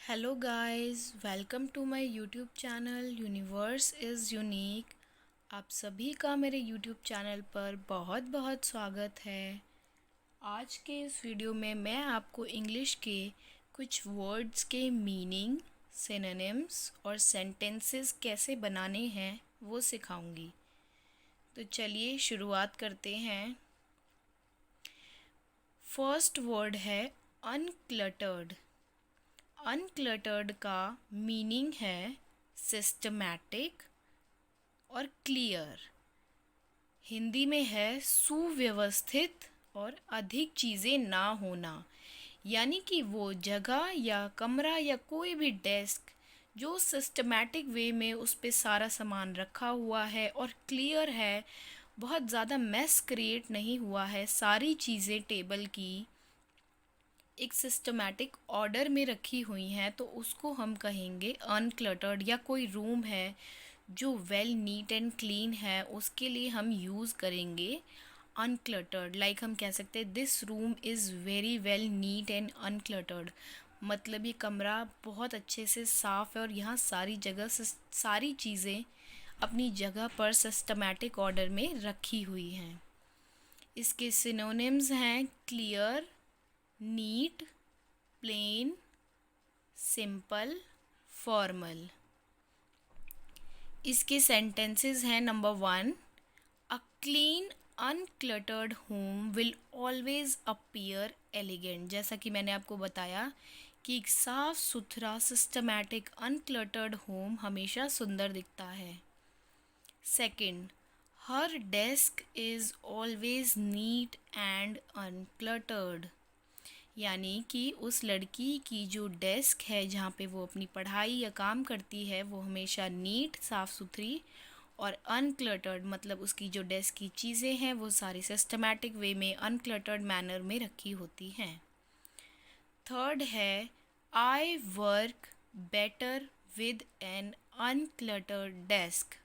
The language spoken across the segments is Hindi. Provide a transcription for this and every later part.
Hello guys, welcome to my YouTube channel universe is unique. आप सभी का मेरे यूट्यूब चैनल पर बहुत बहुत स्वागत है। आज के इस वीडियो में मैं आपको इंग्लिश के कुछ वर्ड्स के मीनिंग, सिनोनिम्स और सेंटेंसेस कैसे बनाने हैं वो सिखाऊंगी। तो चलिए शुरुआत करते हैं। फर्स्ट वर्ड है अनक्लटर्ड। अनक्लटर्ड का मीनिंग है सिस्टमैटिक और क्लियर। हिंदी में है सुव्यवस्थित और अधिक चीज़ें ना होना, यानी कि वो जगह या कमरा या कोई भी डेस्क जो सिस्टमैटिक वे में उस पे सारा सामान रखा हुआ है और क्लियर है, बहुत ज़्यादा मेस क्रिएट नहीं हुआ है, सारी चीज़ें टेबल की एक सिस्टमैटिक ऑर्डर में रखी हुई हैं, तो उसको हम कहेंगे अनक्लटर्ड। या कोई रूम है जो वेल नीट एंड क्लीन है, उसके लिए हम यूज़ करेंगे अनक्लटर्ड। लाइक हम कह सकते हैं this room is very well neat and uncluttered, मतलब ये कमरा बहुत अच्छे से साफ़ है और यहाँ सारी जगह सारी चीज़ें अपनी जगह पर सिस्टमैटिक ऑर्डर में रखी हुई हैं। इसके सिनोनिम्स हैं clear, neat, plain, simple, formal. इसके सेंटेंसेस हैं। Number 1, a clean uncluttered home will always appear elegant. जैसा कि मैंने आपको बताया कि एक साफ सुथरा सिस्टमैटिक अनक्लटर्ड होम हमेशा सुंदर दिखता है। Second, her desk is always neat and uncluttered, यानी कि उस लड़की की जो डेस्क है जहाँ पे वो अपनी पढ़ाई या काम करती है वो हमेशा नीट, साफ़ सुथरी और अनक्लटर्ड, मतलब उसकी जो डेस्क की चीज़ें हैं वो सारी सिस्टमैटिक वे में अनक्लटर्ड मैनर में रखी होती हैं। थर्ड है I work better with an uncluttered desk.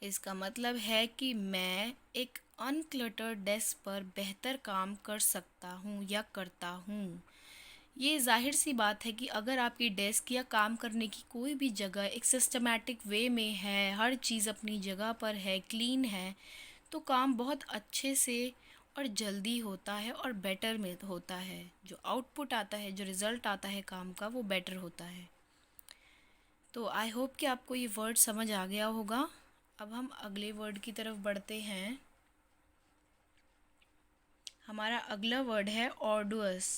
इसका मतलब है कि मैं एक अनक्लटर्ड डेस्क पर बेहतर काम कर सकता हूँ या करता हूँ। ये जाहिर सी बात है कि अगर आपकी डेस्क या काम करने की कोई भी जगह एक सिस्टमैटिक वे में है, हर चीज़ अपनी जगह पर है, क्लीन है, तो काम बहुत अच्छे से और जल्दी होता है और बेटर में होता है। जो आउटपुट आता है, जो रिज़ल्ट आता है काम का, वो बेटर होता है। तो आई होप कि आपको ये वर्ड समझ आ गया होगा। अब हम अगले वर्ड की तरफ बढ़ते हैं। हमारा अगला वर्ड है ऑर्डुअस।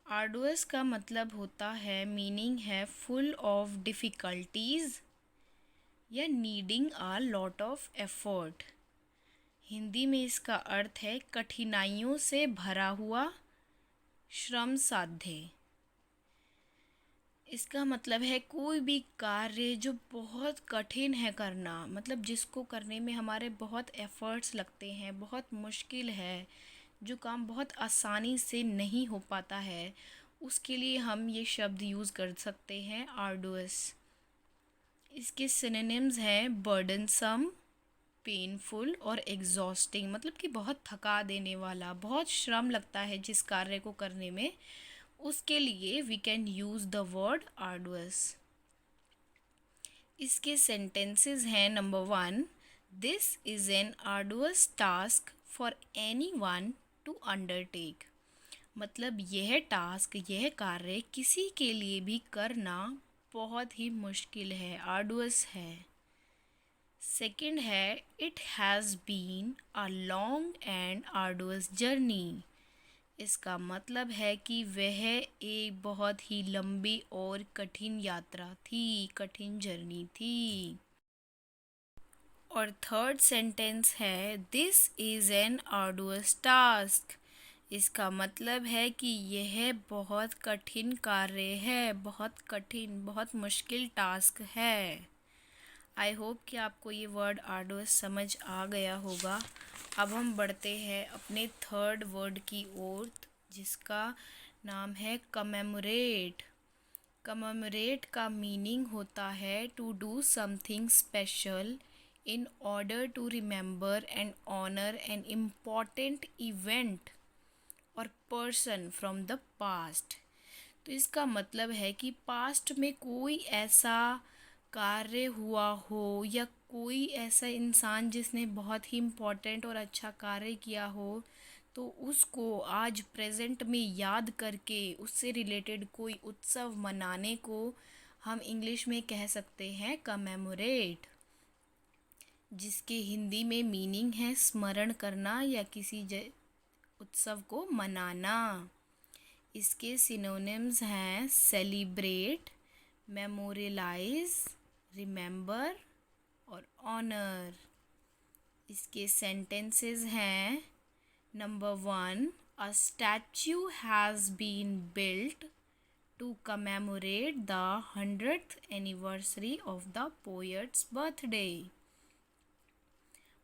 आर्डुअस का मतलब होता है, मीनिंग है फुल ऑफ डिफ़िकल्टीज़ या needing a lot of effort. Hindi में इसका अर्थ है कठिनाइयों से भरा हुआ, श्रम साध्य। इसका मतलब है कोई भी कार्य जो बहुत कठिन है करना, मतलब जिसको करने में हमारे बहुत एफ़र्ट्स लगते हैं, बहुत मुश्किल है, जो काम बहुत आसानी से नहीं हो पाता है, उसके लिए हम ये शब्द यूज़ कर सकते हैं आर्डुअस। इसके सिनोनिम्स हैं बर्डनसम, पेनफुल और एग्जॉस्टिंग, मतलब कि बहुत थका देने वाला, बहुत श्रम लगता है जिस कार्य को करने में, उसके लिए we can use the word arduous. इसके सेंटेंसेस हैं। Number 1, this is an arduous task for any one to undertake, मतलब यह टास्क, यह कार्य किसी के लिए भी करना बहुत ही मुश्किल है, आर्डुअस है। सेकंड है it has been a long and arduous journey. इसका मतलब है कि वह एक बहुत ही लंबी और कठिन यात्रा थी, कठिन जर्नी थी। और थर्ड सेंटेंस है this is an arduous task. इसका मतलब है कि यह बहुत कठिन कार्य है, बहुत कठिन, बहुत मुश्किल टास्क है। आई होप कि आपको ये वर्ड आर्डुअस समझ आ गया होगा। अब हम बढ़ते हैं अपने थर्ड वर्ड की ओर, जिसका नाम है कमेमोरेट। कमेमोरेट का मीनिंग होता है to do something special in order to remember and honor an important event or person from the past। तो इसका मतलब है कि पास्ट में कोई ऐसा कार्य हुआ हो या कोई ऐसा इंसान जिसने बहुत ही इम्पोर्टेंट और अच्छा कार्य किया हो, तो उसको आज प्रेजेंट में याद करके उससे रिलेटेड कोई उत्सव मनाने को हम इंग्लिश में कह सकते हैं कमेमोरेट, जिसके हिंदी में मीनिंग है स्मरण करना या किसी उत्सव को मनाना। इसके सिनोनिम्स हैं सेलिब्रेट, मेमोरियलाइज, रिमेंबर और ऑनर। इसके सेंटेंसेस हैं number 1, a statue has been built to commemorate the 100th anniversary of the poet's birthday.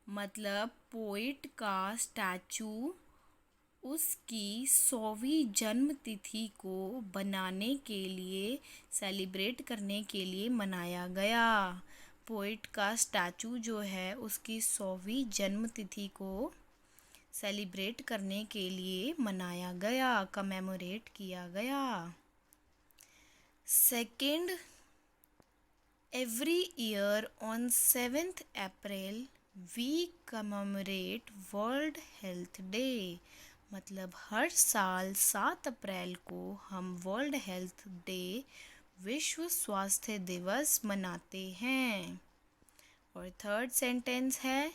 मतलब पोइट का स्टैचू उसकी 100वीं जन्म तिथि को बनाने के लिए, सेलिब्रेट करने के लिए मनाया गया। पोइट का स्टैचू जो है उसकी 100वीं जन्म तिथि को सेलिब्रेट करने के लिए मनाया गया, कमेमोरेट किया गया। Second, every year on 7th April we commemorate world health day. मतलब हर साल 7 अप्रैल को हम वर्ल्ड हेल्थ डे, विश्व स्वास्थ्य दिवस मनाते हैं। और थर्ड सेंटेंस है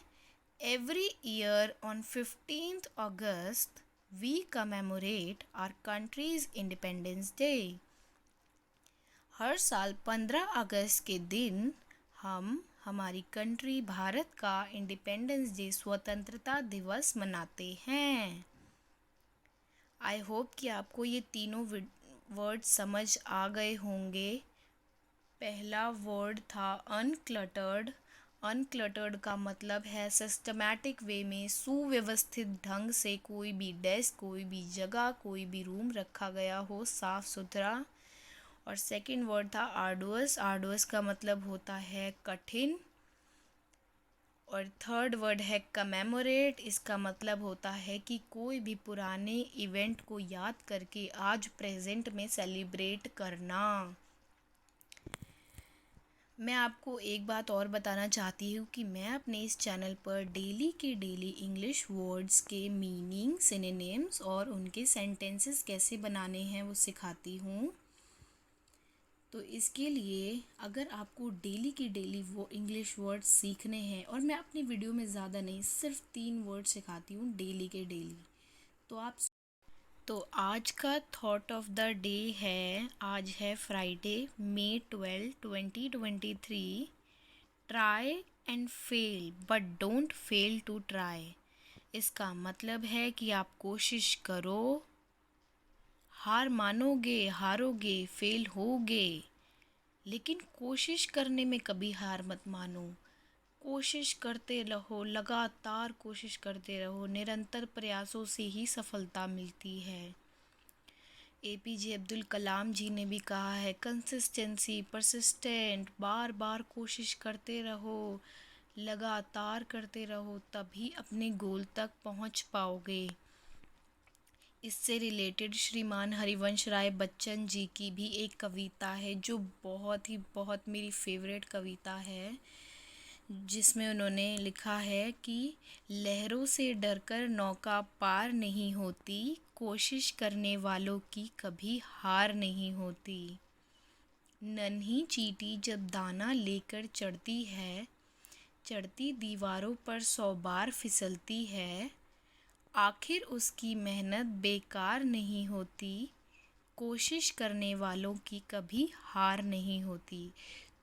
every year on 15th August we commemorate our country's independence day. हर साल 15 अगस्त के दिन हम हमारी कंट्री भारत का इंडिपेंडेंस डे, स्वतंत्रता दिवस मनाते हैं। आई होप कि आपको ये तीनों वर्ड समझ आ गए होंगे। पहला वर्ड था अनक्लटर्ड। अनक्लटर्ड का मतलब है सिस्टमैटिक वे में, सुव्यवस्थित ढंग से कोई भी डेस्क, कोई भी जगह, कोई भी रूम रखा गया हो, साफ सुथरा। और सेकंड वर्ड था आर्डुअस। आर्डुअस का मतलब होता है कठिन। और थर्ड वर्ड है कमेमोरेट। इसका मतलब होता है कि कोई भी पुराने इवेंट को याद करके आज प्रेजेंट में सेलिब्रेट करना। मैं आपको एक बात और बताना चाहती हूँ कि मैं अपने इस चैनल पर डेली के डेली इंग्लिश वर्ड्स के मीनिंग, सिनोनिम्स और उनके सेंटेंसेस कैसे बनाने हैं वो सिखाती हूँ। तो इसके लिए अगर आपको डेली की डेली वो इंग्लिश वर्ड्स सीखने हैं, और मैं अपनी वीडियो में ज़्यादा नहीं, सिर्फ 3 वर्ड सिखाती हूँ डेली के डेली, तो आज का थॉट ऑफ द डे है, आज है Friday, May 12, 2023। Try and fail but don't fail to try. इसका मतलब है कि आप कोशिश करो, हार मानोगे, हारोगे, फेल होगे, लेकिन कोशिश करने में कभी हार मत मानो। कोशिश करते रहो, लगातार कोशिश करते रहो, निरंतर प्रयासों से ही सफलता मिलती है। APJ अब्दुल कलाम जी ने भी कहा है कंसिस्टेंसी, परसिस्टेंट, बार बार कोशिश करते रहो, लगातार करते रहो, तभी अपने गोल तक पहुंच पाओगे। इससे रिलेटेड श्रीमान हरिवंश राय बच्चन जी की भी एक कविता है जो बहुत मेरी फेवरेट कविता है, जिसमें उन्होंने लिखा है कि लहरों से डरकर नौका पार नहीं होती, कोशिश करने वालों की कभी हार नहीं होती। नन्ही चींटी जब दाना लेकर चढ़ती है, चढ़ती दीवारों पर 100 बार फिसलती है, आखिर उसकी मेहनत बेकार नहीं होती, कोशिश करने वालों की कभी हार नहीं होती।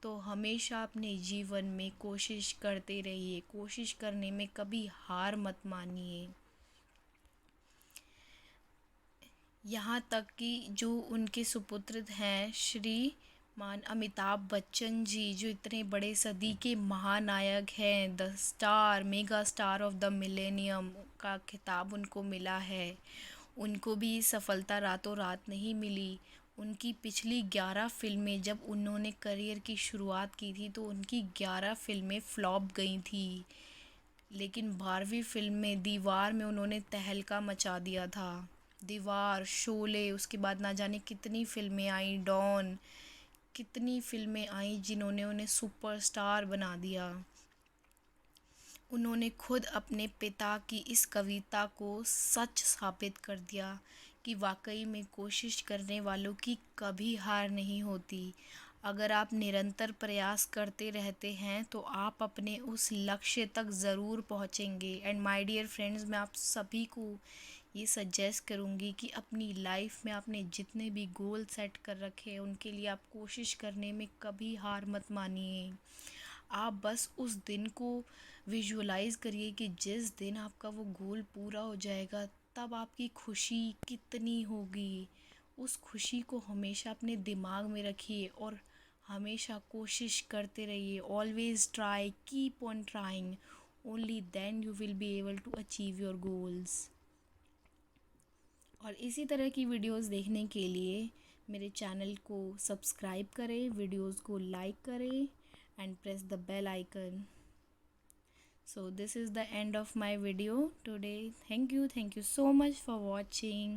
तो हमेशा अपने जीवन में कोशिश करते रहिए, कोशिश करने में कभी हार मत मानिए। यहाँ तक कि जो उनके सुपुत्र हैं श्रीमान अमिताभ बच्चन जी, जो इतने बड़े सदी के महानायक हैं, the star, mega star of the millennium का खिताब उनको मिला है, उनको भी सफलता रातों रात नहीं मिली। उनकी पिछली 11 फिल्में, जब उन्होंने करियर की शुरुआत की थी तो उनकी 11 फिल्में फ्लॉप गई थी, लेकिन 12वीं फिल्म में दीवार में उन्होंने तहलका मचा दिया था। दीवार, शोले, उसके बाद ना जाने कितनी फ़िल्में आई, डॉन, कितनी फ़िल्में आई जिन्होंने उन्हें सुपरस्टार बना दिया। उन्होंने खुद अपने पिता की इस कविता को सच साबित कर दिया कि वाकई में कोशिश करने वालों की कभी हार नहीं होती। अगर आप निरंतर प्रयास करते रहते हैं तो आप अपने उस लक्ष्य तक ज़रूर पहुंचेंगे। एंड माय डियर फ्रेंड्स, मैं आप सभी को ये सजेस्ट करूँगी कि अपनी लाइफ में आपने जितने भी गोल सेट कर रखे हैं उनके लिए आप कोशिश करने में कभी हार मत मानिए। आप बस उस दिन को विजुअलाइज़ करिए कि जिस दिन आपका वो गोल पूरा हो जाएगा तब आपकी खुशी कितनी होगी। उस खुशी को हमेशा अपने दिमाग में रखिए और हमेशा कोशिश करते रहिए। Always try, keep on trying, only then you will be able to achieve your goals. और इसी तरह की वीडियोस देखने के लिए मेरे चैनल को सब्सक्राइब करें, वीडियोस को लाइक करें and press the bell icon. So this is the end of my video today. Thank you so much for watching.